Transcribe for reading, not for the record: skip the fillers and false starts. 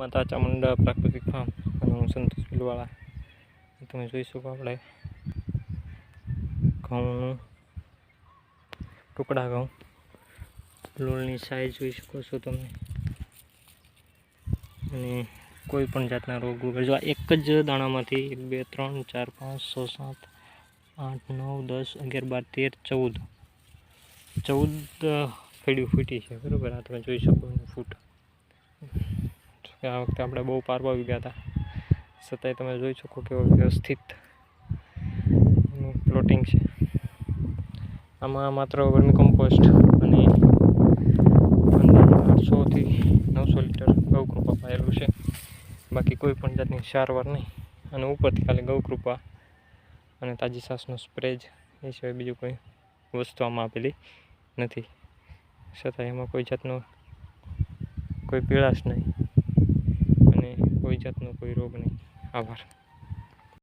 માતા ચામુંડા પ્રાકૃતિક ફાર્મ અને હું સંતોષ ભીલવાળા. તમે જોઈ શકો આપણે ઘઉંનું ટુકડા ઘઉં, લોલની સાઈઝ જોઈ શકો છો તમે. અને કોઈ પણ જાતના રોગ જો એક જ દાણામાંથી 1 2 3 4 5 6 7 8 9 10 11 12 13 14 ફેડી ફૂટી છે બરાબર. આ તમે જોઈ શકો ફૂટ. આ વખતે આપણે બહુ પારવા આવી ગયા હતા, છતાંય તમે જોઈ શકો કેવો વ્યવસ્થિત પ્લોટિંગ છે. આમાં માત્ર વર્મી કમ્પોસ્ટ અને 800 થી 900 લીટર ગૌકૃપા પાયેલું છે. બાકી કોઈ પણ જાતની સારવાર નહીં, અને ઉપરથી ખાલી ગૌકૃપા અને તાજી છાશનો સ્પ્રે જ, એ સિવાય બીજું કોઈ વસ્તુ આમાં આપેલી નથી. છતાં એમાં કોઈ જાતનો કોઈ પીળાશ નહીં અને કોઈ જાતનો કોઈ રોગ નહીં. આભાર.